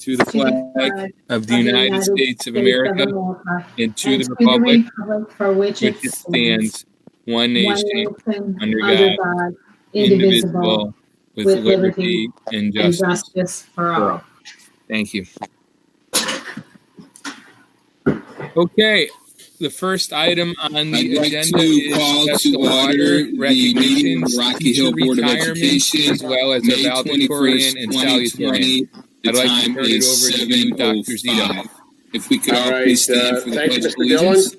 to the flag of the United States of America and to the republic for which it stands, one nation, under God, indivisible, with liberty and justice for all. Thank you. Okay, the first item on the agenda is to order recognitions, Rocky Hill Board of Education, as well as a valedictorian and salutatorian. I'd like to turn it over to Dr. Zito. If we could all please stand for the thank Pledge you, of Mr. Dillon. Allegiance.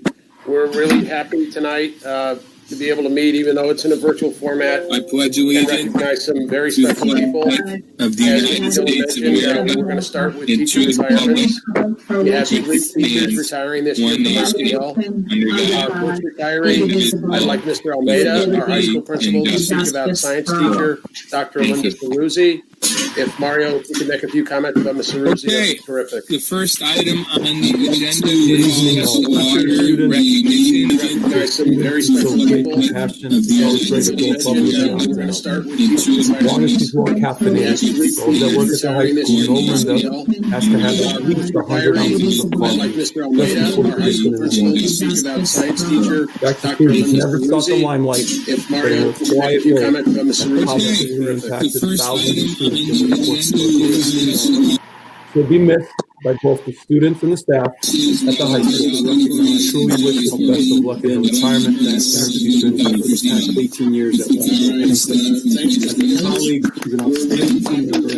We're really happy tonight to be able to meet, even though it's in a virtual format, I pledge and allegiance recognize some very to the special people. flag of the As United Mr. Dillon States of mentioned, America we're going to start with and teacher to the republic retirements. We have 3 teachers retiring this year one from nation, Rocky Hill. under Our God, first retiree, I'd like Mr. Almeida, our high school principal, to speak about science teacher, Dr. Linda Ceruzzi. If Mario, if you could make a few comments about Ms. Ceruzzi, Okay. that'd be terrific. The first item on the agenda is to order recognition Recognize some very special people. Compassion and illustrated goal public. We're going to start with As long as people are caffeinated, those that work at the high school know Linda has to have at least 100 ounces of like coffee. Mr. Almeida, our high school principal, to speak about science teacher, Dr. Dr. Cruz Linda never sought the Ceruzzi. limelight, If but in Mario, a if you could make a quiet few way, comments about Ms. has Ceruzzi, positively terrific. impacted thousands of students over the course of her career. She'll be missed by both the students and the staff at the high school. We truly wish her best of luck in her retirement and her future endeavors. For the past 18 years at Washington. Thanks, As a colleague, she's an outstanding team member.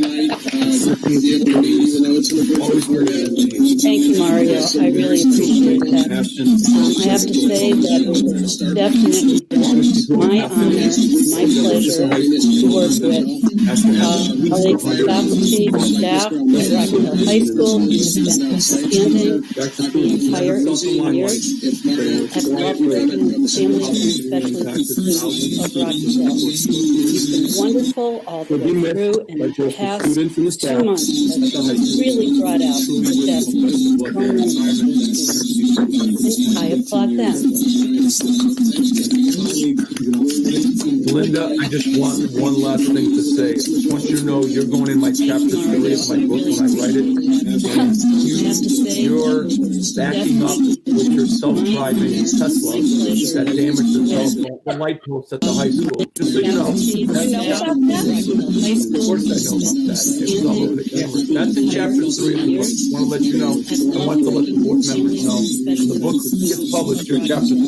Thank you, Mario. I really appreciate that. I have to say that it was definitely my honor, my pleasure to work with colleagues and faculty, staff at Rocky Hill High School who has been outstanding the entire 18 years. I've loved working with families and especially the students of Rocky Hill. You've been wonderful all the way through, and the past 2 months has really brought out the best in so many students. And I applaud them. Linda, I just want one last thing to say. I just want you to know you're going in my chapter 3 of my book when I write it. And you're backing up with your self-driving Tesla that damaged the light post at the high school. Just so you know. You know about that? Of course I know about that. It was all over the camera. That's in chapter 3 of the book. I want to let you know. I want to let the board members know. When the book gets published, you're chapter 3.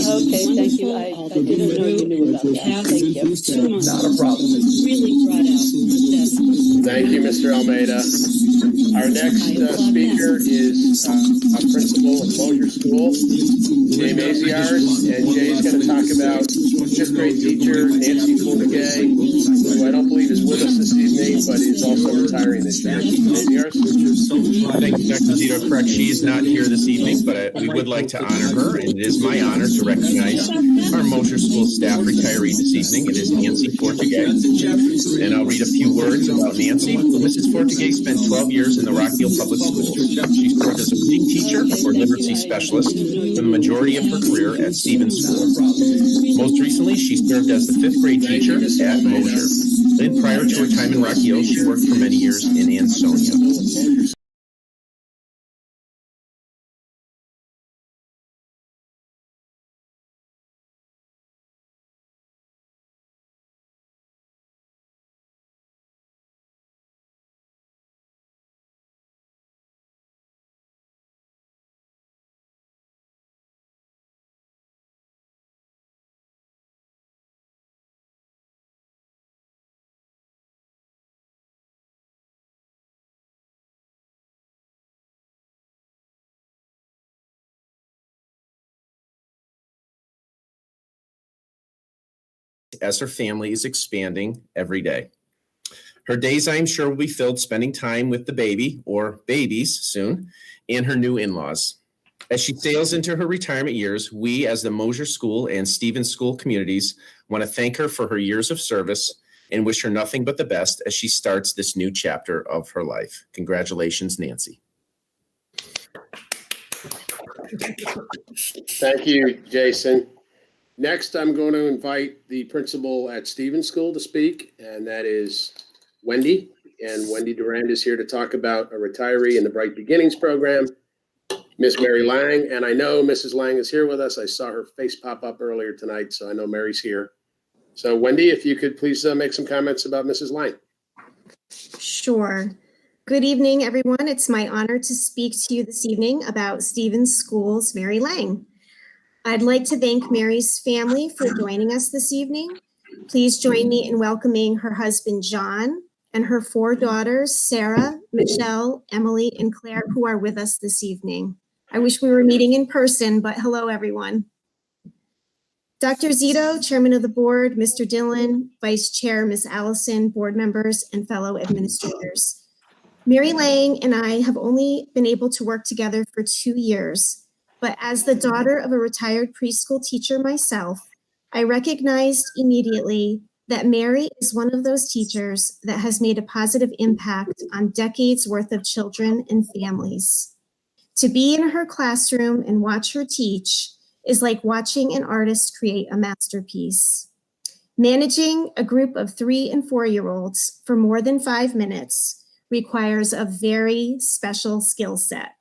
Okay, thank you. I didn't know you knew about that. Thank you. 2 months. Not a problem. Really brought out the best. Thank you, Mr. Almeida. Our next speaker is a principal of Mosier School, Jay Maziarz, and Jay's going to talk about 5th grade teacher Nancy Fournier, who I don't believe is with us this evening, but is also retiring this year. Maziarz? Thank you, Dr. Zito. Correct. She is not here this evening, but we would like to honor her, and it is my honor to recognize our Mosier School staff retiree this evening. It is Nancy Fortigay, and I'll read a few words about Nancy. Mrs. Fortigay spent 12 years in the Rock Hill Public Schools. She served as a reading teacher or literacy specialist for the majority of her career at Stevens School. Most recently, she served as the 5th grade teacher at Mosier. Then prior to her time in Rock Hill, she worked for many years in Ansonia. As her family is expanding every day. Her days, I am sure, will be filled spending time with the baby, or babies soon, and her new in-laws. As she sails into her retirement years, we as the Mosier School and Stevens School communities want to thank her for her years of service and wish her nothing but the best as she starts this new chapter of her life. Congratulations, Nancy. Thank you, Jason. Next, I'm going to invite the principal at Stevens School to speak, and that is Wendy. And Wendy Durand is here to talk about a retiree in the Bright Beginnings program, Miss Mary Lang. And I know Mrs. Lang is here with us. I saw her face pop up earlier tonight, so I know Mary's here. So Wendy, if you could please make some comments about Mrs. Lang. Sure. Good evening, everyone. It's my honor to speak to you this evening about Stevens School's Mary Lang. I'd like to thank Mary's family for joining us this evening. Please join me in welcoming her husband, John, and her 4 daughters, Sarah, Michelle, Emily, and Claire, who are with us this evening. I wish we were meeting in person, but hello, everyone. Dr. Zito, Chairman of the Board, Mr. Dillon, Vice Chair, Ms. Allison, board members, and fellow administrators. Mary Lang and I have only been able to work together for 2 years, but as the daughter of a retired preschool teacher myself, I recognized immediately that Mary is one of those teachers that has made a positive impact on decades worth of children and families. To be in her classroom and watch her teach is like watching an artist create a masterpiece. Managing a group of 3- and 4-year-olds for more than 5 minutes requires a very special skill set.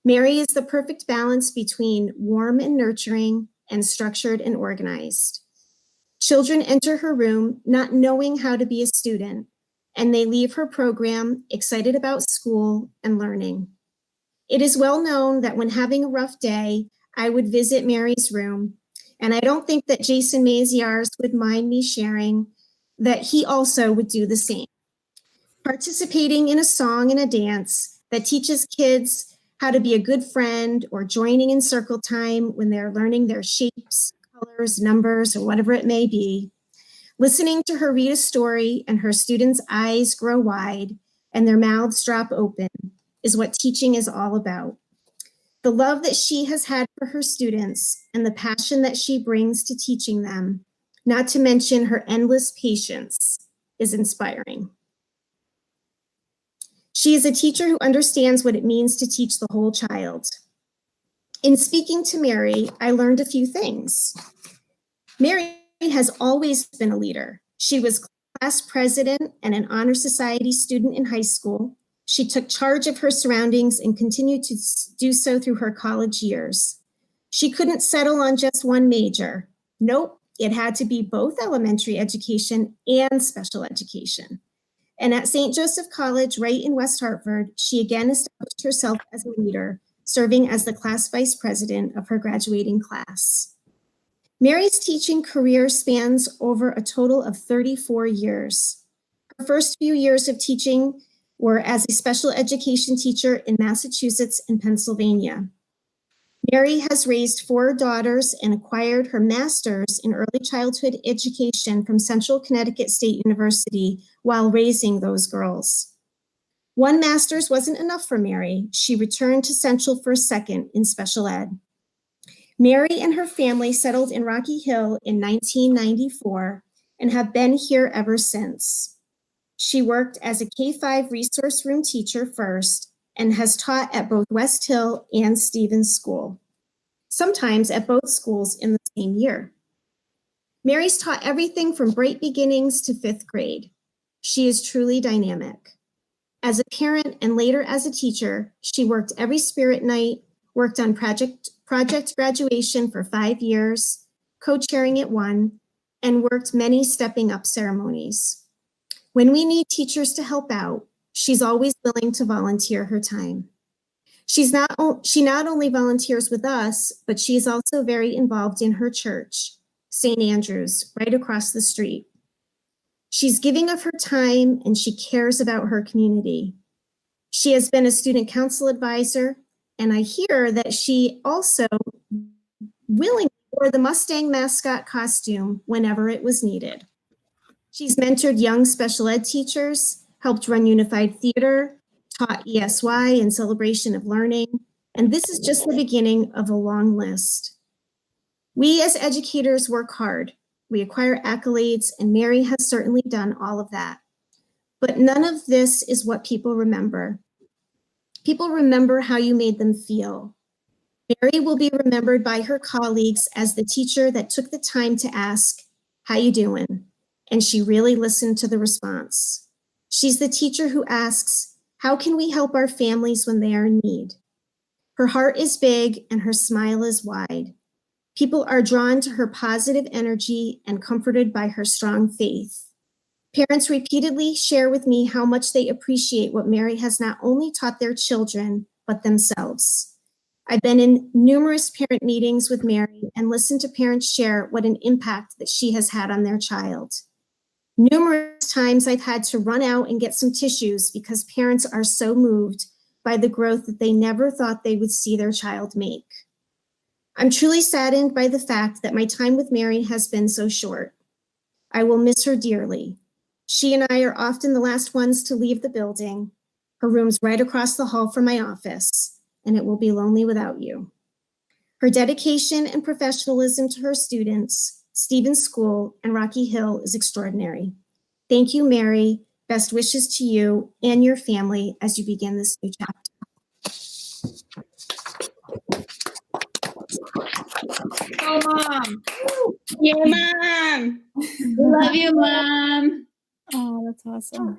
Mary is the perfect balance between warm and nurturing and structured and organized. Children enter her room not knowing how to be a student, and they leave her program excited about school and learning. It is well known that when having a rough day, I would visit Mary's room, and I don't think that Jason Maziarz would mind me sharing that he also would do the same. Participating in a song and a dance that teaches kids how to be a good friend, or joining in circle time when they're learning their shapes, colors, numbers, or whatever it may be. Listening to her read a story and her students' eyes grow wide and their mouths drop open is what teaching is all about. The love that she has had for her students and the passion that she brings to teaching them, not to mention her endless patience, is inspiring. She is a teacher who understands what it means to teach the whole child. In speaking to Mary, I learned a few things. Mary has always been a leader. She was class president and an honor society student in high school. She took charge of her surroundings and continued to do so through her college years. She couldn't settle on just one major. Nope, it had to be both elementary education and special education. And at St. Joseph College, right in West Hartford, she again established herself as a leader, serving as the class vice president of her graduating class. Mary's teaching career spans over a total of 34 years. Her first few years of teaching were as a special education teacher in Massachusetts and Pennsylvania. Mary has raised 4 daughters and acquired her master's in early childhood education from Central Connecticut State University while raising those girls. One master's wasn't enough for Mary. She returned to Central for a second in special ed. Mary and her family settled in Rocky Hill in 1994 and have been here ever since. She worked as a K-5 resource room teacher first and has taught at both West Hill and Stevens School, sometimes at both schools in the same year. Mary's taught everything from Bright Beginnings to 5th grade. She is truly dynamic. As a parent and later as a teacher, she worked every spirit night, worked on project graduation for 5 years, co-chairing at 1, and worked many stepping up ceremonies. When we need teachers to help out, she's always willing to volunteer her time. She not only volunteers with us, but she is also very involved in her church, St. Andrew's, right across the street. She's giving of her time and she cares about her community. She has been a student council advisor, and I hear that she also willingly wore the Mustang mascot costume whenever it was needed. She's mentored young special ed teachers, helped run Unified Theater, taught ESY and Celebration of Learning, and this is just the beginning of a long list. We as educators work hard. We acquire accolades, and Mary has certainly done all of that. But none of this is what people remember. People remember how you made them feel. Mary will be remembered by her colleagues as the teacher that took the time to ask, "How you doing?" And she really listened to the response. She's the teacher who asks, how can we help our families when they are in need? Her heart is big and her smile is wide. People are drawn to her positive energy and comforted by her strong faith. Parents repeatedly share with me how much they appreciate what Mary has not only taught their children, but themselves. I've been in numerous parent meetings with Mary and listened to parents share what an impact that she has had on their child. Numerous times I've had to run out and get some tissues because parents are so moved by the growth that they never thought they would see their child make. I'm truly saddened by the fact that my time with Mary has been so short. I will miss her dearly. She and I are often the last ones to leave the building. Her room's right across the hall from my office, and it will be lonely without you. Her dedication and professionalism to her students, Stevens School, and Rocky Hill is extraordinary. Thank you, Mary. Best wishes to you and your family as you begin this new chapter. Oh, Mom. Yeah, Mom. Love you, Mom. Oh, that's awesome.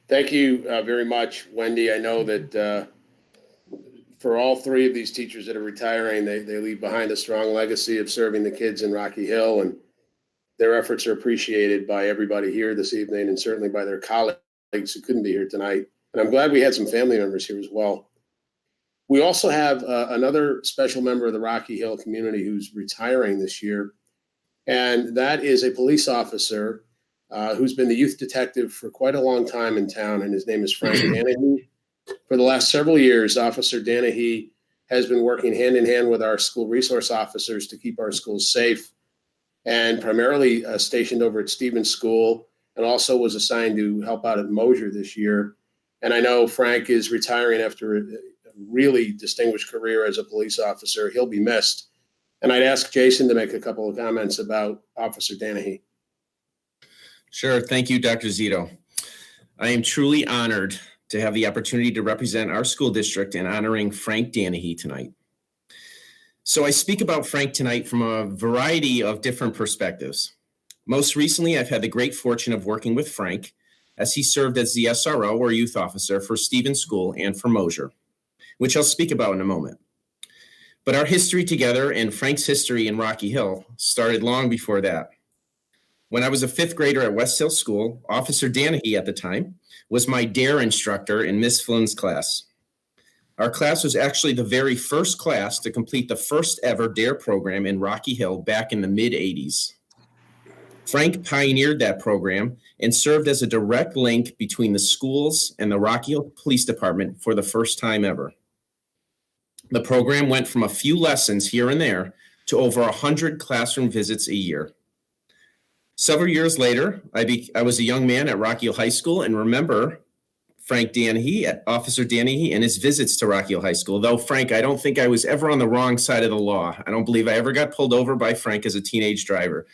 Thank you very much, Wendy. I know that for all three of these teachers that are retiring, they leave behind a strong legacy of serving the kids in Rocky Hill, and their efforts are appreciated by everybody here this evening and certainly by their colleagues who couldn't be here tonight. And I'm glad we had some family members here as well. We also have another special member of the Rocky Hill community who's retiring this year, and that is a police officer who's been the youth detective for quite a long time in town, and his name is Frank Danahy. For the last several years, Officer Danahy has been working hand in hand with our school resource officers to keep our schools safe, and primarily stationed over at Stevens School, and also was assigned to help out at Mosier this year. And I know Frank is retiring after a really distinguished career as a police officer. He'll be missed. And I'd ask Jason to make a couple of comments about Officer Danahy. Sure. Thank you, Dr. Zito. I am truly honored to have the opportunity to represent our school district in honoring Frank Danahy tonight. So I speak about Frank tonight from a variety of different perspectives. Most recently, I've had the great fortune of working with Frank as he served as the SRO or youth officer for Stevens School and for Mosier, which I'll speak about in a moment. But our history together and Frank's history in Rocky Hill started long before that. When I was a fifth grader at West Hill School, Officer Danahy at the time was my DARE instructor in Miss Flynn's class. Our class was actually the very first class to complete the first ever DARE program in Rocky Hill back in the mid-'80s. Frank pioneered that program and served as a direct link between the schools and the Rocky Hill Police Department for the first time ever. The program went from a few lessons here and there to over 100 classroom visits a year. Several years later, I was a young man at Rocky Hill High School and remember Frank Danahy, Officer Danahy, and his visits to Rocky Hill High School. Though, Frank, I don't think I was ever on the wrong side of the law. I don't believe I ever got pulled over by Frank as a teenage driver.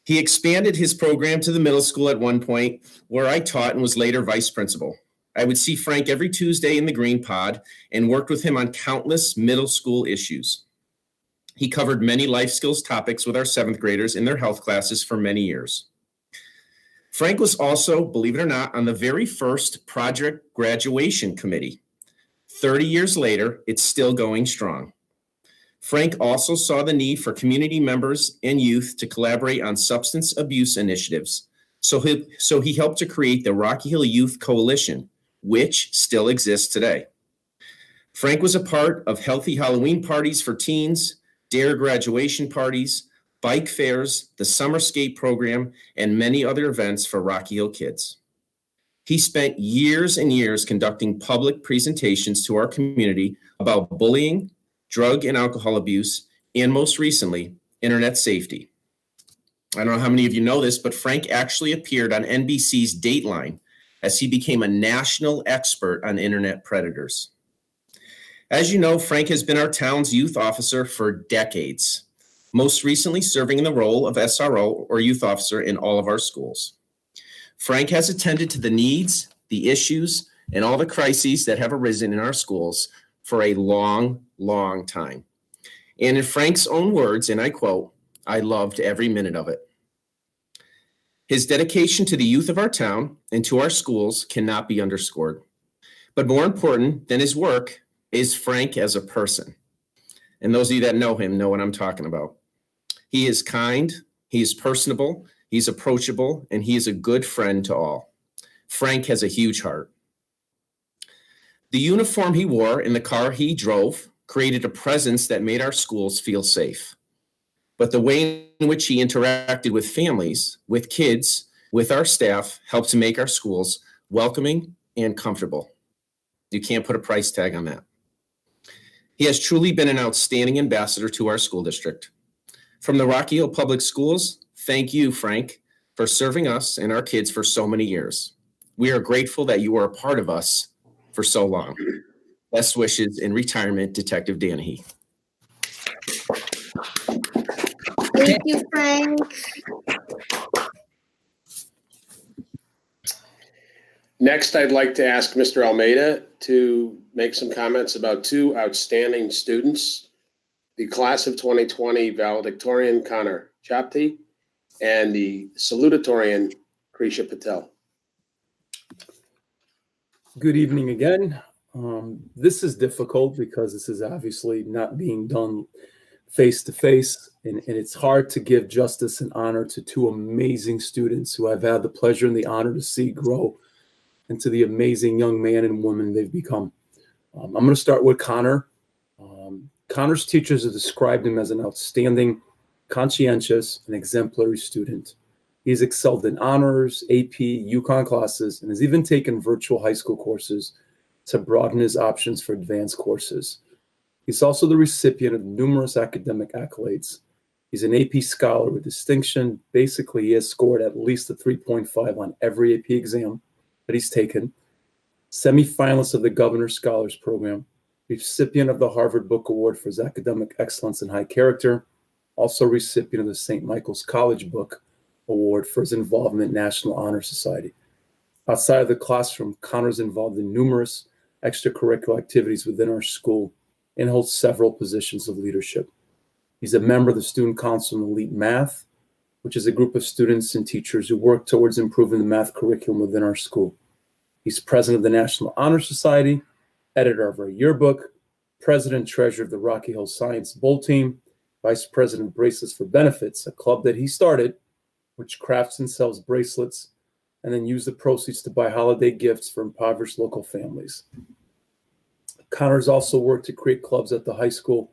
He expanded his program to the middle school at one point, where I taught and was later vice principal. I would see Frank every Tuesday in the Green Pod and worked with him on countless middle school issues. He covered many life skills topics with our seventh graders in their health classes for many years. Frank was also, believe it or not, on the very first project graduation committee. 30 years later, it's still going strong. Frank also saw the need for community members and youth to collaborate on substance abuse initiatives. So he helped to create the Rocky Hill Youth Coalition, which still exists today. Frank was a part of healthy Halloween parties for teens, DARE graduation parties, bike fairs, the summer skate program, and many other events for Rocky Hill kids. He spent years and years conducting public presentations to our community about bullying, drug and alcohol abuse, and most recently, internet safety. I don't know how many of you know this, but Frank actually appeared on NBC's Dateline as he became a national expert on internet predators. As you know, Frank has been our town's youth officer for decades, most recently serving in the role of SRO or youth officer in all of our schools. Frank has attended to the needs, the issues, and all the crises that have arisen in our schools for a long, long time. And in Frank's own words, and I quote, "I loved every minute of it." His dedication to the youth of our town and to our schools cannot be underscored. But more important than his work is Frank as a person. And those of you that know him know what I'm talking about. He is kind, he is personable, he's approachable, and he is a good friend to all. Frank has a huge heart. The uniform he wore and the car he drove created a presence that made our schools feel safe. But the way in which he interacted with families, with kids, with our staff helped to make our schools welcoming and comfortable. You can't put a price tag on that. He has truly been an outstanding ambassador to our school district. From the Rocky Hill Public Schools, thank you, Frank, for serving us and our kids for so many years. We are grateful that you were a part of us for so long. Best wishes in retirement, Detective Danahy. Thank you, Frank. Next, I'd like to ask Mr. Almeida to make some comments about two outstanding students, the class of 2020 valedictorian Connor Chapty and the salutatorian Krisha Patel. Good evening again. This is difficult because this is obviously not being done face to face, and it's hard to give justice and honor to two amazing students who I've had the pleasure and the honor to see grow into the amazing young man and woman they've become. I'm going to start with Connor. Connor's teachers have described him as an outstanding, conscientious, and exemplary student. He's excelled in honors, AP, UConn classes, and has even taken virtual high school courses to broaden his options for advanced courses. He's also the recipient of numerous academic accolades. He's an AP scholar with distinction. Basically, he has scored at least a 3.5 on every AP exam that he's taken. Semi-finalist of the Governor's Scholars Program, recipient of the Harvard Book Award for his academic excellence and high character, also recipient of the St. Michael's College Book Award for his involvement in National Honor Society. Outside of the classroom, Connor's involved in numerous extracurricular activities within our school and holds several positions of leadership. He's a member of the Student Council in Elite Math, which is a group of students and teachers who work towards improving the math curriculum within our school. He's president of the National Honor Society, editor of our yearbook, president and treasurer of the Rocky Hill Science Bowl Team, vice president of Bracelets for Benefits, a club that he started, which crafts and sells bracelets and then use the proceeds to buy holiday gifts for impoverished local families. Connor's also worked to create clubs at the high school,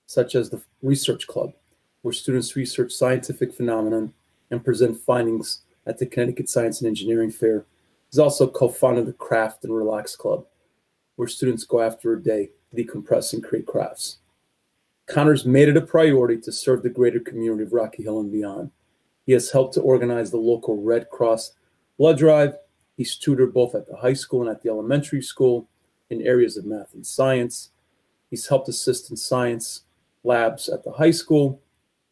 such as the Research Club, where students research scientific phenomena and present findings at the Connecticut Science and Engineering Fair. He's also co-founded the Craft and Relax Club, where students go after a day to decompress and create crafts. Connor's made it a priority to serve the greater community of Rocky Hill and beyond. He has helped to organize the local Red Cross blood drive. He's tutored both at the high school and at the elementary school in areas of math and science. He's helped assist in science labs at the high school.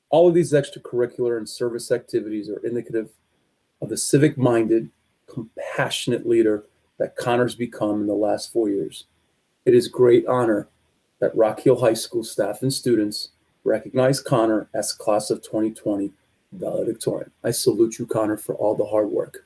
All of these extracurricular and service activities are indicative of the civic-minded, compassionate leader that Connor's become in the last 4 years. It is great honor that Rock Hill High School staff and students recognize Connor as class of 2020 valedictorian. I salute you, Connor, for all the hard work.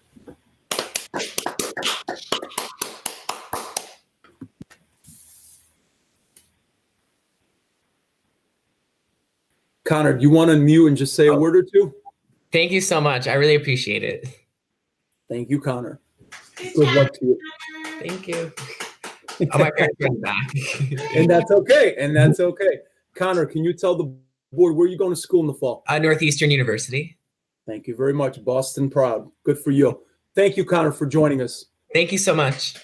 Connor, do you want to unmute and just say a word or two? Thank you so much. I really appreciate it. Thank you, Connor. Good luck to you. Thank you. Oh, my parents are back. And that's okay. And that's okay. Connor, can you tell the board where you're going to school in the fall? Northeastern University. Thank you very much. Boston proud. Good for you. Thank you, Connor, for joining us. Thank you so much.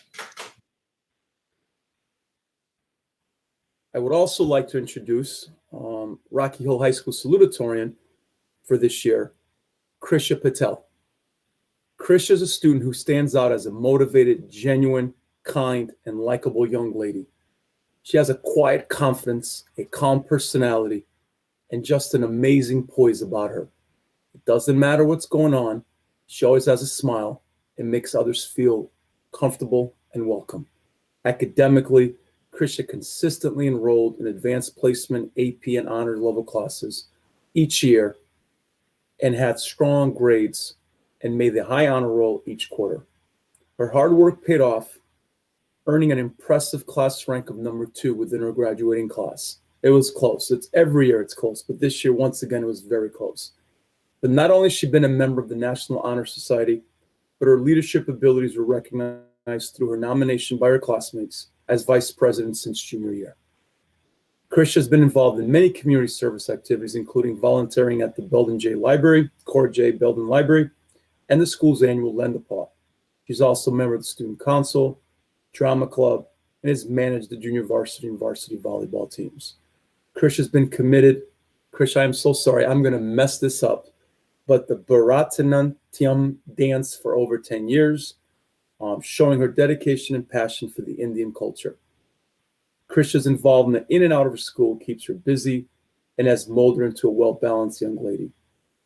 I would also like to introduce Rocky Hill High School salutatorian for this year, Krisha Patel. Krisha is a student who stands out as a motivated, genuine, kind, and likable young lady. She has a quiet confidence, a calm personality, and just an amazing poise about her. It doesn't matter what's going on. She always has a smile and makes others feel comfortable and welcome. Academically, Krisha consistently enrolled in advanced placement, AP, and honors level classes each year and had strong grades and made the high honor roll each quarter. Her hard work paid off, earning an impressive class rank of number 2 within her graduating class. It was close. It's every year it's close, but this year, once again, it was very close. But not only has she been a member of the National Honor Society, but her leadership abilities were recognized through her nomination by her classmates as vice president since junior year. Krisha has been involved in many community service activities, including volunteering at the Belden J Library, Core J Belden Library, and the school's annual Lend-a-Paw. She's also a member of the Student Council, Drama Club, and has managed the junior varsity and varsity volleyball teams. Krisha's been committed. Krisha, I'm so sorry. I'm going to mess this up. But the Bharatanatyam dance for over 10 years, showing her dedication and passion for the Indian culture. Krisha's involvement in and out of her school keeps her busy and has molded her into a well-balanced young lady.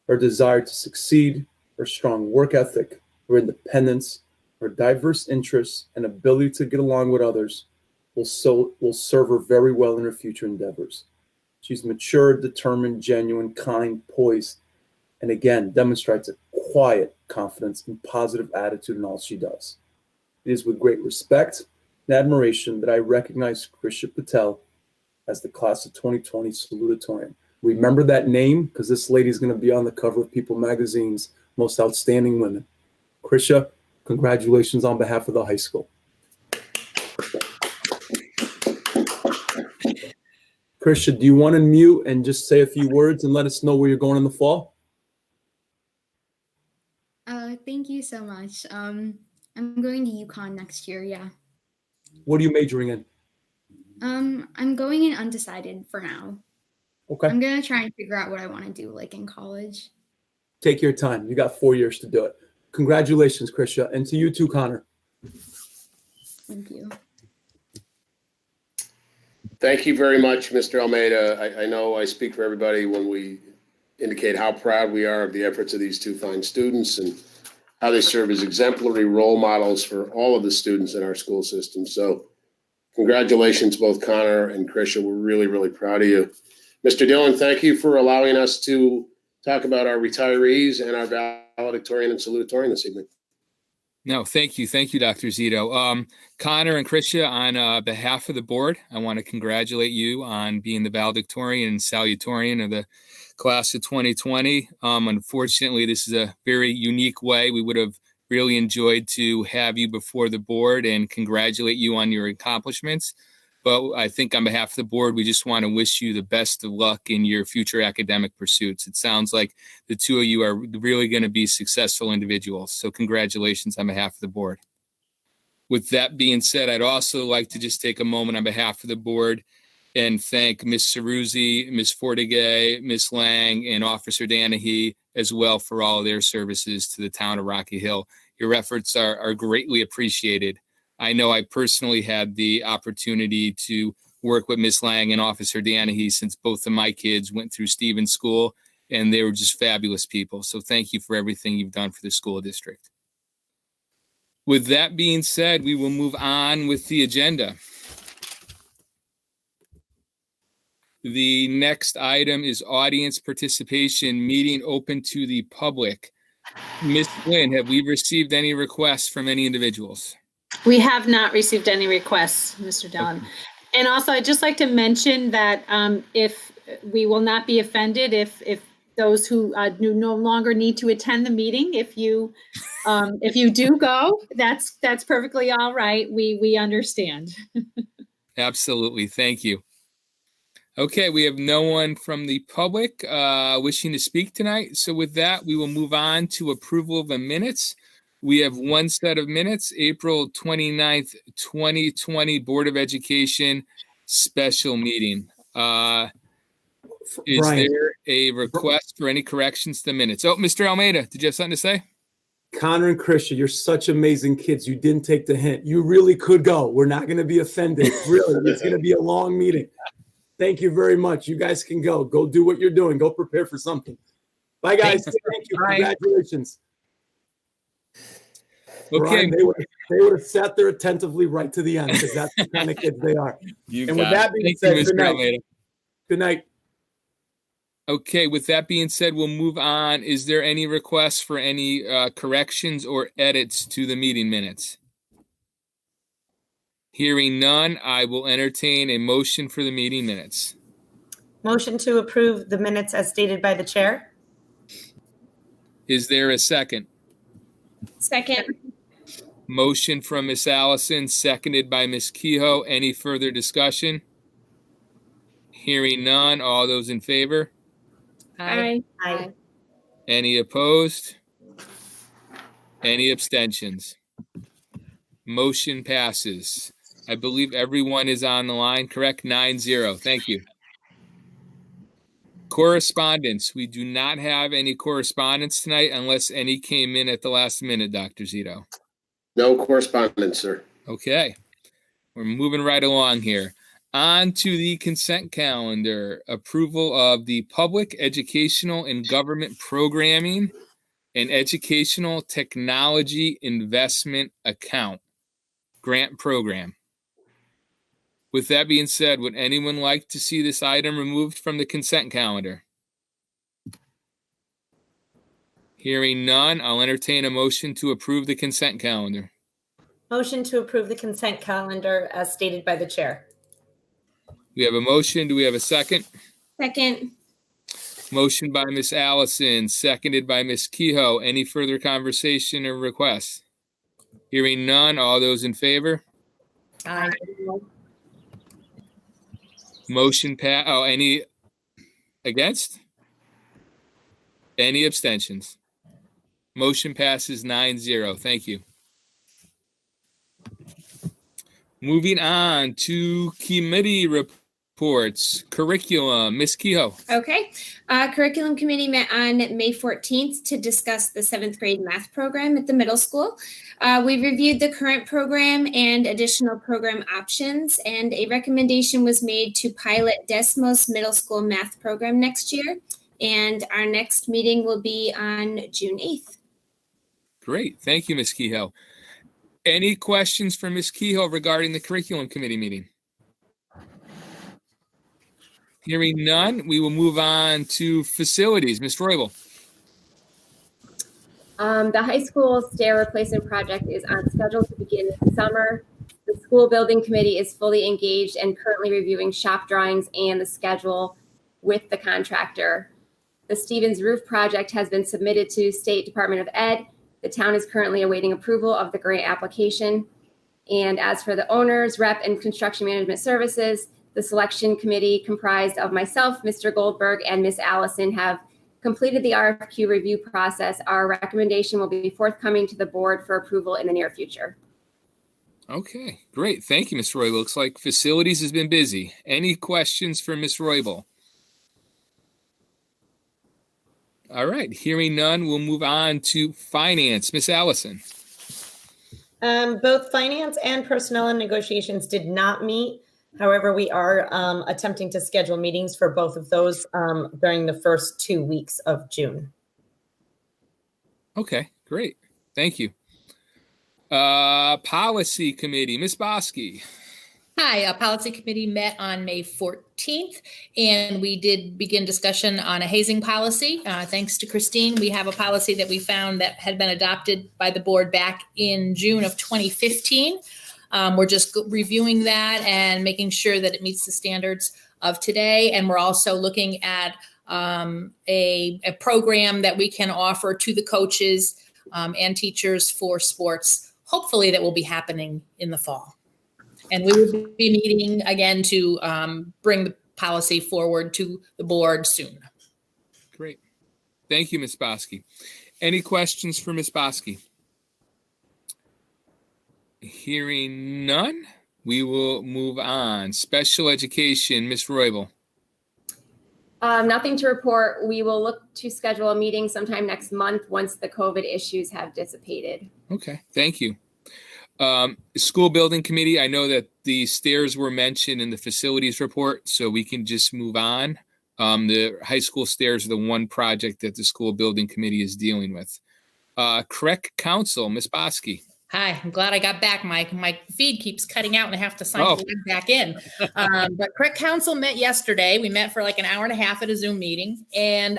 Her desire to succeed, her strong work ethic, her independence, her diverse interests, and ability to get along with others will serve her very well in her future endeavors. She's mature, determined, genuine, kind, poised, and again, demonstrates a quiet confidence and positive attitude in all she does. It is with great respect and admiration that I recognize Krisha Patel as the class of 2020 Salutatorian. Remember that name, because this lady is going to be on the cover of People Magazine's Most Outstanding Women. Krisha, congratulations on behalf of the high school. Krisha, do you want to mute and just say a few words and let us know where you're going in the fall? Thank you so much. I'm going to UConn next year, yeah. What are you majoring in? I'm going in undecided for now. Okay. I'm going to try and figure out what I want to do, like, in college. Take your time. You got 4 years to do it. Congratulations, Krisha. And to you too, Connor. Thank you. Thank you very much, Mr. Almeida. I know I speak for everybody when we indicate how proud we are of the efforts of these two fine students and how they serve as exemplary role models for all of the students in our school system. So congratulations, both Connor and Krisha. We're really, really proud of you. Mr. Dillon, thank you for allowing us to talk about our retirees and our valedictorian and salutatorian this evening. No, thank you. Thank you, Dr. Zito. Connor and Krisha, on behalf of the board, I want to congratulate you on being the valedictorian and salutatorian of the class of 2020. Unfortunately, this is a very unique way. We would have really enjoyed to have you before the board and congratulate you on your accomplishments. But I think on behalf of the board, we just want to wish you the best of luck in your future academic pursuits. It sounds like the two of you are really going to be successful individuals. So congratulations on behalf of the board. With that being said, I'd also like to just take a moment on behalf of the board and thank Ms. Ceruzzi, Ms. Fortigay, Ms. Lang, and Officer Danahy as well for all of their services to the town of Rocky Hill. Your efforts are greatly appreciated. I know I personally had the opportunity to work with Ms. Lang and Officer Danahy since both of my kids went through Stevens School, and they were just fabulous people. So thank you for everything you've done for the school district. With that being said, we will move on with the agenda. The next item is audience participation, meeting open to the public. Ms. Flynn, have we received any requests from any individuals? We have not received any requests, Mr. Dillon. Okay. And also, I'd just like to mention that if we will not be offended if those who no longer need to attend the meeting, if you do go, that's perfectly all right. We understand. Absolutely. Thank you. Okay, we have no one from the public wishing to speak tonight. So with that, we will move on to approval of the minutes. We have one set of minutes, April 29th, 2020, Board of Education special meeting. Is there a request for any corrections to the minutes? Oh, Mr. Almeida, did you have something to say? Connor and Krisha, you're such amazing kids. You didn't take the hint. You really could go. We're not going to be offended. Really, it's going to be a long meeting. Thank you very much. You guys can go. Go do what you're doing. Go prepare for something. Bye, guys. Thank you. Bye. Congratulations. Okay. Brian, they would have sat there attentively right to the end because that's the kind of kids they are. And with that being said, good night. Good night. Okay, with that being said, we'll move on. Is there any requests for any corrections or edits to the meeting minutes? Hearing none, I will entertain a motion for the meeting minutes. Motion to approve the minutes as stated by the chair. Is there a second? Second. Motion from Miss Allison, seconded by Miss Kehoe. Any further discussion? Hearing none, all those in favor? Aye. Aye. Any opposed? Any abstentions? Motion passes. I believe everyone is on the line, correct? 9-0. Thank you. Correspondence. We do not have any correspondence tonight unless any came in at the last minute, Dr. Zito. No correspondence, sir. Okay. We're moving right along here. On to the consent calendar. Approval of the Public Educational and Government Programming and Educational Technology Investment Account Grant Program. With that being said, would anyone like to see this item removed from the consent calendar? Hearing none, I'll entertain a motion to approve the consent calendar. Motion to approve the consent calendar as stated by the chair. We have a motion. Do we have a second? Second. Motion by Miss Allison, seconded by Miss Kehoe. Any further conversation or requests? Hearing none, all those in favor? Aye. Motion pass. Oh, any against? Any abstentions? Motion passes 9-0. Thank you. Moving on to committee reports. Curriculum. Miss Kehoe. Okay. Curriculum committee met on May 14th to discuss the 7th grade math program at the middle school. We reviewed the current program and additional program options, and a recommendation was made to pilot Desmos Middle School math program next year. And our next meeting will be on June 8th. Great. Thank you, Miss Kehoe. Any questions for Ms. Kehoe regarding the curriculum committee meeting? Hearing none, we will move on to facilities. Ms. Roybal. The high school stair replacement project is on schedule to begin this summer. The school building committee is fully engaged and currently reviewing shop drawings and the schedule with the contractor. The Stevens roof project has been submitted to State Department of Ed. The town is currently awaiting approval of the grant application. And as for the owners, rep, and construction management services, the selection committee comprised of myself, Mr. Goldberg, and Ms. Allison have completed the RFQ review process. Our recommendation will be forthcoming to the board for approval in the near future. Okay, great. Thank you, Ms. Roybal. Looks like facilities has been busy. Any questions for Ms. Roybal? All right, hearing none, we'll move on to finance. Ms. Allison. Both finance and personnel and negotiations did not meet. However, we are attempting to schedule meetings for both of those during the first 2 weeks of June. Okay, great. Thank you. Policy committee, Ms. Bosky. Hi, policy committee met on May 14th, and we did begin discussion on a hazing policy. Thanks to Christine, we have a policy that we found that had been adopted by the board back in June of 2015. We're just reviewing that and making sure that it meets the standards of today. And we're also looking at a program that we can offer to the coaches and teachers for sports, hopefully that will be happening in the fall. And we will be meeting again to bring the policy forward to the board soon. Great. Thank you, Ms. Bosky. Any questions for Ms. Bosky? Hearing none, we will move on. Special education, Ms. Roybal. Nothing to report. We will look to schedule a meeting sometime next month once the COVID issues have dissipated. Okay, thank you. School building committee, I know that the stairs were mentioned in the facilities report, so we can just move on. The high school stairs are the one project that the school building committee is dealing with. Correct counsel, Ms. Bosky. Hi, I'm glad I got back. My feed keeps cutting out and I have to sign back in. But Craig Council met yesterday. We met for like an hour and a half at a Zoom meeting, and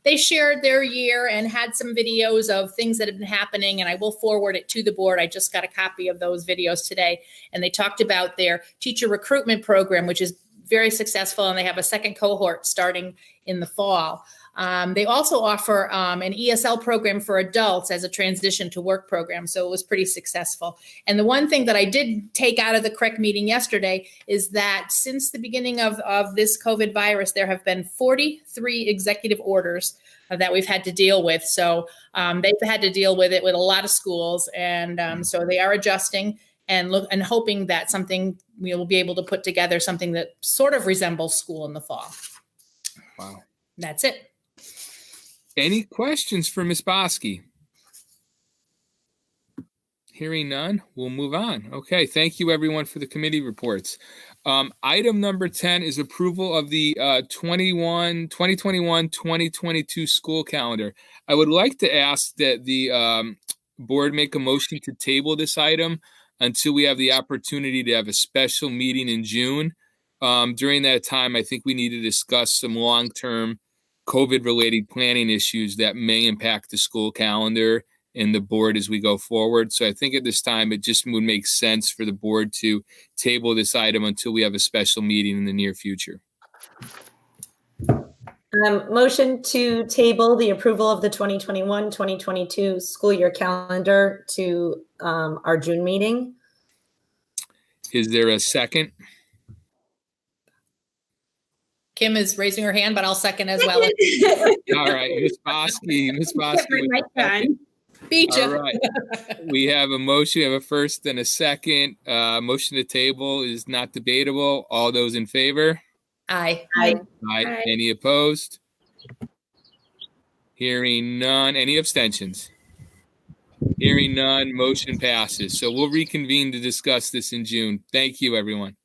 they shared their year and had some videos of things that have been happening, and I will forward it to the board. I just got a copy of those videos today, and they talked about their teacher recruitment program, which is very successful, and they have a second cohort starting in the fall. They also offer an ESL program for adults as a transition to work program. So it was pretty successful. And the one thing that I did take out of the CREC meeting yesterday is that since the beginning of this COVID virus, there have been 43 executive orders that we've had to deal with. So they've had to deal with it with a lot of schools. And so they are adjusting and hoping that something we will be able to put together something that sort of resembles school in the fall. Wow. That's it. Any questions for Ms. Bosky? Hearing none, we'll move on. Okay, thank you everyone for the committee reports. Item number 10 is approval of the 2021-2022 school calendar. I would like to ask that the board make a motion to table this item until we have the opportunity to have a special meeting in June. During that time, I think we need to discuss some long-term COVID-related planning issues that may impact the school calendar and the board as we go forward. So I think at this time, it just would make sense for the board to table this item until we have a special meeting in the near future. Motion to table the approval of the 2021-2022 school year calendar to our June meeting. Is there a second? Kim is raising her hand, but I'll second as well. All right, Ms. Bosky. Beat you. All right. We have a motion, we have a first and a second. Motion to table is not debatable. All those in favor? Aye. Aye. Any opposed? Hearing none. Any abstentions? Hearing none, motion passes. So we'll reconvene to discuss this in June. Thank you, everyone.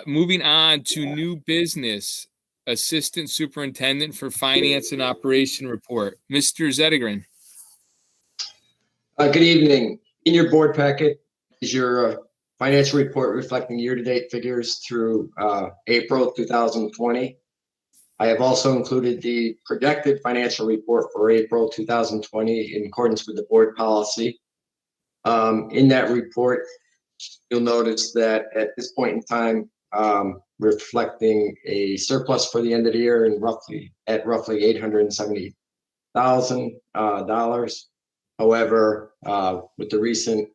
Moving on to new business, Assistant Superintendent for Finance and Operation Report, Mr. Zettergren. Good evening. In your board packet is your financial report reflecting year-to-date figures through April 2020. I have also included the projected financial report for April 2020 in accordance with the board policy. In that report, you'll notice that at this point in time, reflecting a surplus for the end of the year and roughly $870,000. However, with the recent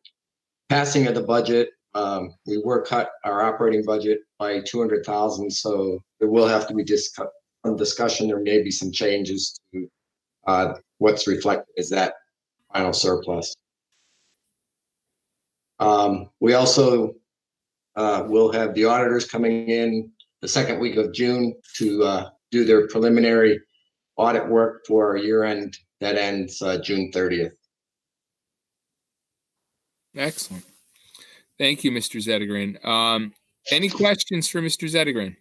passing of the budget, we were cut our operating budget by $200,000. So there will have to be some discussion. There may be some changes to what's reflected as that final surplus. We also will have the auditors coming in the second week of June to do their preliminary audit work for our year end that ends June 30th. Excellent. Thank you, Mr. Zettergren. Any questions for Mr. Zettergren?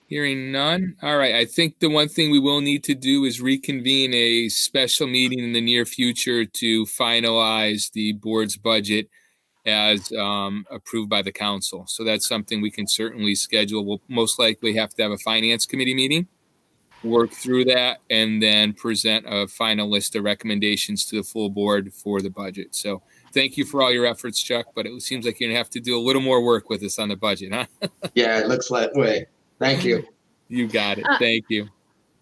Hearing none. All right. I think the one thing we will need to do is reconvene a special meeting in the near future to finalize the board's budget as approved by the council. So that's something we can certainly schedule. We'll most likely have to have a finance committee meeting, work through that, and then present a final list of recommendations to the full board for the budget. So thank you for all your efforts, Chuck, but it seems like you're gonna have to do a little more work with us on the budget, huh? Yeah, it looks that way. Thank you. You got it. Thank you.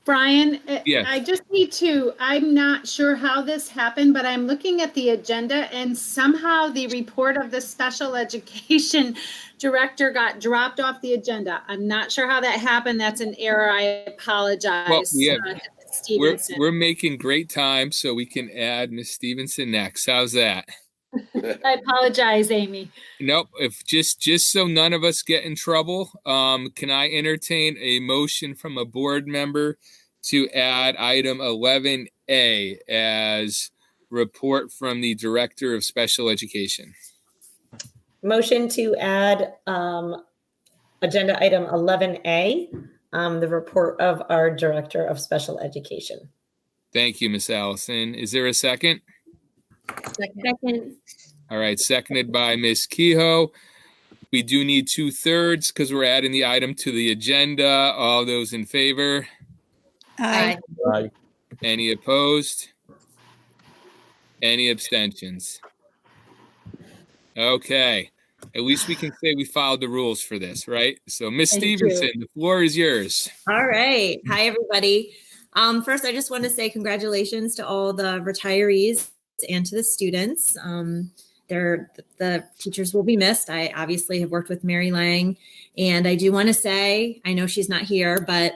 Brian, Yes. I just need to, I'm not sure how this happened, but I'm looking at the agenda and somehow the report of the special education director got dropped off the agenda. I'm not sure how that happened. That's an error. I apologize. Well, yeah, we're making great time so we can add Ms. Stevenson next. How's that? I apologize, Amy. Nope. If just so none of us get in trouble, can I entertain a motion from a board member to add item 11A as report from the Director of Special Education? Motion to add agenda item 11A, the report of our Director of Special Education. Thank you, Miss Allison. Is there a second? Second. All right, seconded by Miss Kehoe. We do need 2/3 because we're adding the item to the agenda. All those in favor? Aye. Aye. Any opposed? Any abstentions? Okay. At least we can say we followed the rules for this, right? So, Miss Thank you. Stevenson, the floor is yours. All right. Hi, everybody. First, I just want to say congratulations to all the retirees and to the students. The teachers will be missed. I obviously have worked with Mary Lang, and I do want to say, I know she's not here, but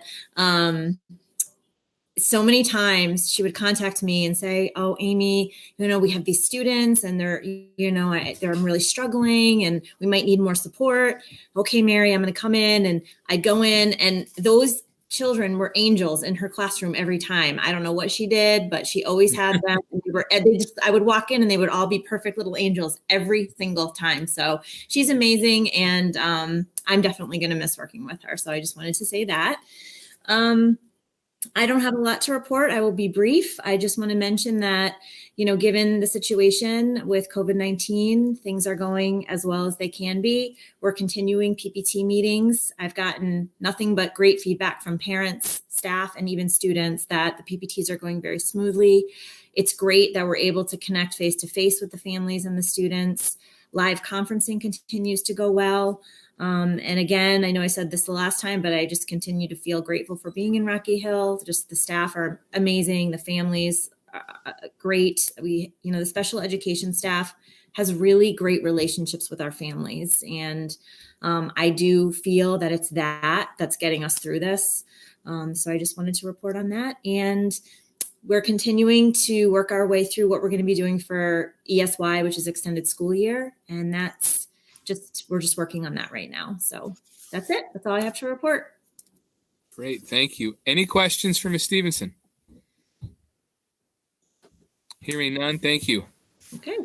so many times she would contact me and say, "Oh, Amy, we have these students and they're really struggling and we might need more support." Okay, Mary, I'm going to come in. And I'd go in, and those children were angels in her classroom every time. I don't know what she did, but she always had them. And I would walk in and they would all be perfect little angels every single time. So she's amazing. And I'm definitely going to miss working with her. So I just wanted to say that. I don't have a lot to report. I will be brief. I just want to mention that, given the situation with COVID-19, things are going as well as they can be. We're continuing PPT meetings. I've gotten nothing but great feedback from parents, staff, and even students that the PPTs are going very smoothly. It's great that we're able to connect face-to-face with the families and the students. Live conferencing continues to go well. And again, I know I said this the last time, but I just continue to feel grateful for being in Rocky Hill. Just the staff are amazing. The families are great. The special education staff has really great relationships with our families. And I do feel that it's that's getting us through this. So I just wanted to report on that. And we're continuing to work our way through what we're going to be doing for ESY, which is extended school year. And we're just working on that right now. So that's it. That's all I have to report. Great. Thank you. Any questions for Ms. Stevenson? Hearing none. Thank you. Okay.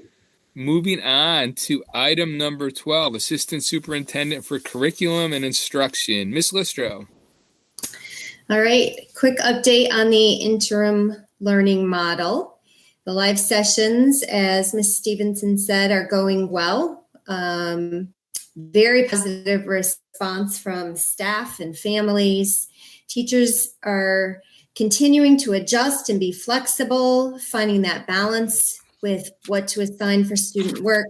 Moving on to item number 12, Assistant Superintendent for Curriculum and Instruction. Ms. Listro. All right, quick update on the interim learning model. The live sessions, as Ms. Stevenson said, are going well. Very positive response from staff and families. Teachers are continuing to adjust and be flexible, finding that balance with what to assign for student work.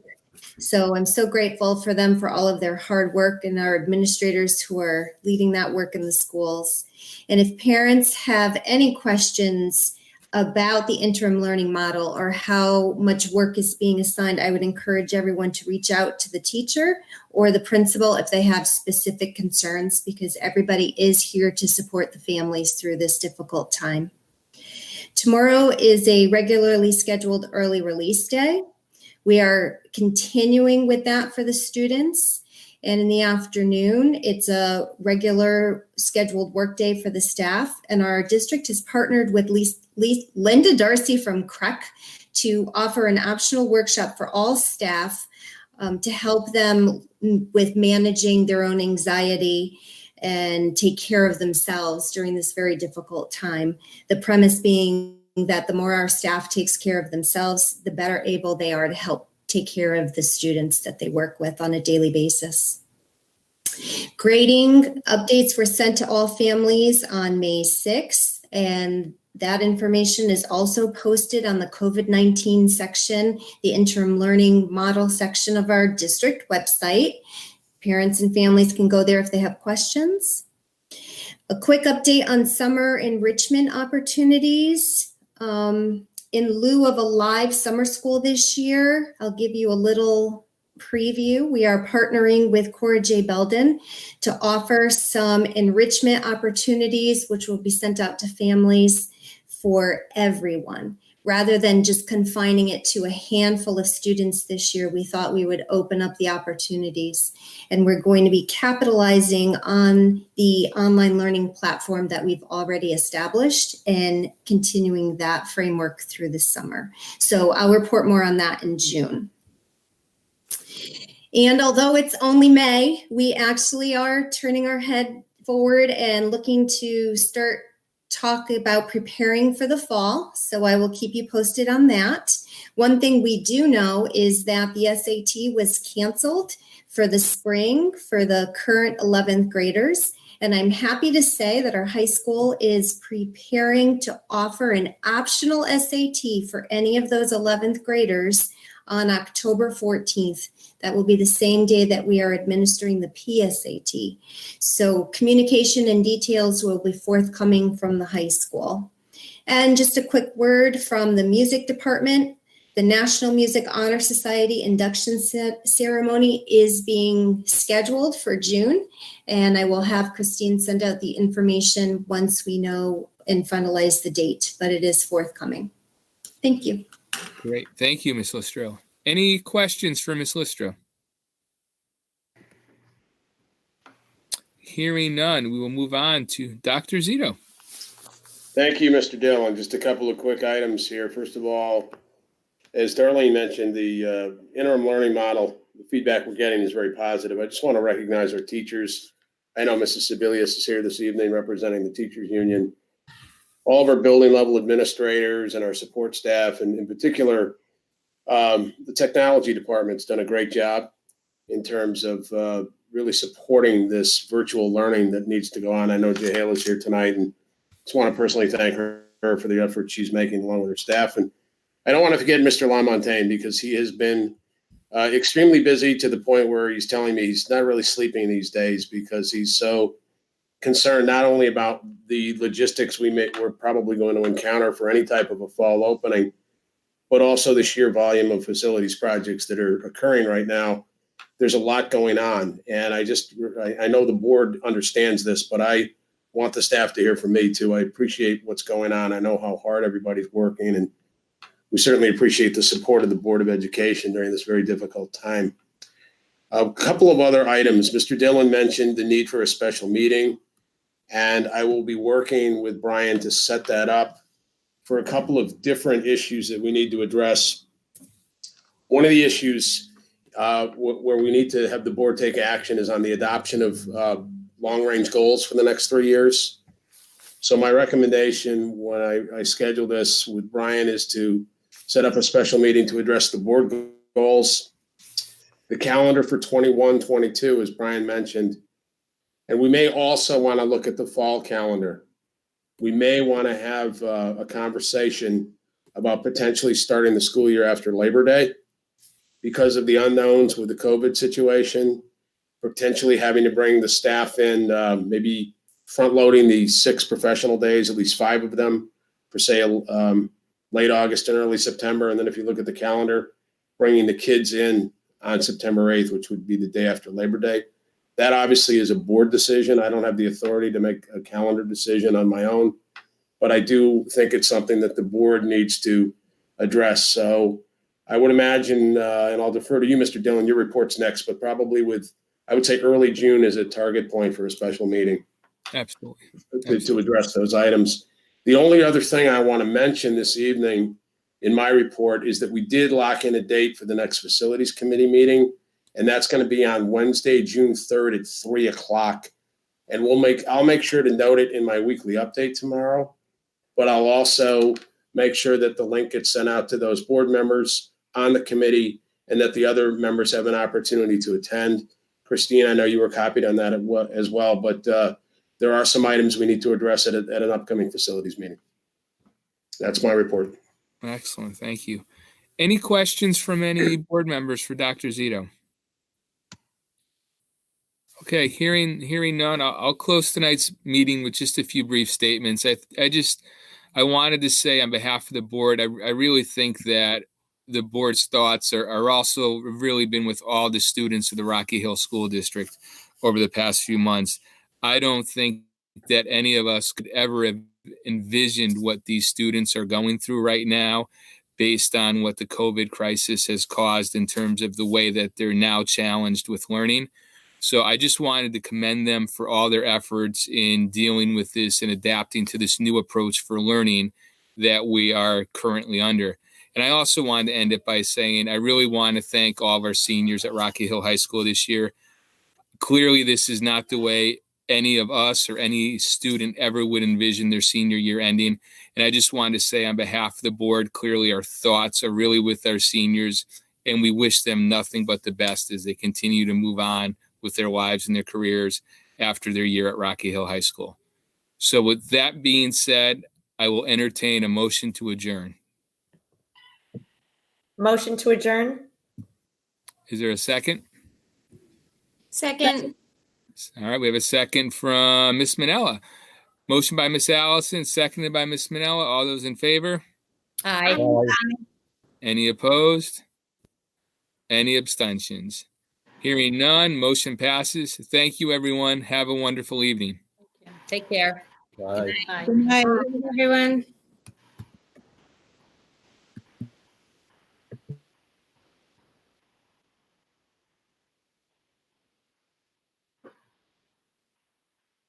So I'm so grateful for them for all of their hard work and our administrators who are leading that work in the schools. And if parents have any questions about the interim learning model or how much work is being assigned, I would encourage everyone to reach out to the teacher or the principal if they have specific concerns, because everybody is here to support the families through this difficult time. Tomorrow is a regularly scheduled early release day. We are continuing with that for the students. And in the afternoon, it's a regular scheduled workday for the staff. And our district has partnered with Linda Darcy from CREC to offer an optional workshop for all staff to help them with managing their own anxiety and take care of themselves during this very difficult time. The premise being that the more our staff takes care of themselves, the better able they are to help take care of the students that they work with on a daily basis. Grading updates were sent to all families on May 6th, and that information is also posted on the COVID-19 section, the interim learning model section of our district website. Parents and families can go there if they have questions. A quick update on summer enrichment opportunities. In lieu of a live summer school this year, I'll give you a little preview. We are partnering with Cora J. Belden to offer some enrichment opportunities, which will be sent out to families for everyone. Rather than just confining it to a handful of students this year, we thought we would open up the opportunities. And we're going to be capitalizing on the online learning platform that we've already established and continuing that framework through the summer. So I'll report more on that in June. And although it's only May, we actually are turning our head forward and looking to start talk about preparing for the fall, so I will keep you posted on that. One thing we do know is that the SAT was canceled for the spring for the current 11th graders. And I'm happy to say that our high school is preparing to offer an optional SAT for any of those 11th graders on October 14th. That will be the same day that we are administering the PSAT. So communication and details will be forthcoming from the high school. And just a quick word from the music department. The National Music Honor Society induction ceremony is being scheduled for June, and I will have Christine send out the information once we know and finalize the date, but it is forthcoming. Thank you. Great. Thank you, Ms. Listro. Any questions for Ms. Listro? Hearing none, we will move on to Dr. Zito. Thank you, Mr. Dillon. Just a couple of quick items here. First of all, as Darlene mentioned, the interim learning model, the feedback we're getting is very positive. I just want to recognize our teachers. I know Mrs. Sebelius is here this evening representing the teachers union. All of our building level administrators and our support staff, and in particular, the technology department's done a great job in terms of really supporting this virtual learning that needs to go on. I know Jay Hale is here tonight, and just want to personally thank her for the effort she's making along with her staff. And I don't want to forget Mr. LaMontagne, because he has been extremely busy to the point where he's telling me he's not really sleeping these days because he's so concerned not only about the logistics we're probably going to encounter for any type of a fall opening, but also the sheer volume of facilities projects that are occurring right now. There's a lot going on, and I know the board understands this, but I want the staff to hear from me too. I appreciate what's going on. I know how hard everybody's working, and we certainly appreciate the support of the Board of Education during this very difficult time. A couple of other items. Mr. Dillon mentioned the need for a special meeting, and I will be working with Brian to set that up for a couple of different issues that we need to address. One of the issues where we need to have the board take action is on the adoption of long-range goals for the next 3 years. So my recommendation when I schedule this with Brian is to set up a special meeting to address the board goals, the calendar for 21-22, as Brian mentioned. And we may also want to look at the fall calendar. We may want to have a conversation about potentially starting the school year after Labor Day because of the unknowns with the COVID situation, potentially having to bring the staff in, maybe front loading the 6 professional days, at least 5 of them, for say late August and early September. And then if you look at the calendar, bringing the kids in on September 8th, which would be the day after Labor Day. That obviously is a board decision. I don't have the authority to make a calendar decision on my own, but I do think it's something that the board needs to address. So I would imagine, and I'll defer to you, Mr. Dillon, your report's next, but probably I would say early June is a target point for a special meeting. Absolutely. To address those items. The only other thing I want to mention this evening in my report is that we did lock in a date for the next facilities committee meeting, and that's going to be on Wednesday, June 3rd at 3:00. And I'll make sure to note it in my weekly update tomorrow, but I'll also make sure that the link gets sent out to those board members on the committee and that the other members have an opportunity to attend. Christine, I know you were copied on that as well, but there are some items we need to address at an upcoming facilities meeting. That's my report. Excellent. Thank you. Any questions from any board members for Dr. Zito? Okay, hearing none, I'll close tonight's meeting with just a few brief statements. I wanted to say on behalf of the board, I really think that the board's thoughts are also really been with all the students of the Rocky Hill School District over the past few months. I don't think that any of us could ever have envisioned what these students are going through right now based on what the COVID crisis has caused in terms of the way that they're now challenged with learning. So I just wanted to commend them for all their efforts in dealing with this and adapting to this new approach for learning that we are currently under. And I also wanted to end it by saying I really want to thank all of our seniors at Rocky Hill High School this year. Clearly, this is not the way any of us or any student ever would envision their senior year ending. And I just wanted to say on behalf of the board, clearly our thoughts are really with our seniors, and we wish them nothing but the best as they continue to move on with their lives and their careers after their year at Rocky Hill High School. So with that being said, I will entertain a motion to adjourn. Motion to adjourn. Is there a second? Second. All right, we have a second from Miss Manella. Motion by Miss Allison, seconded by Miss Manella. All those in favor? Aye. Any opposed? Any abstentions? Hearing none, motion passes. Thank you, everyone. Have a wonderful evening. Take care. Bye. Bye. Good night, everyone.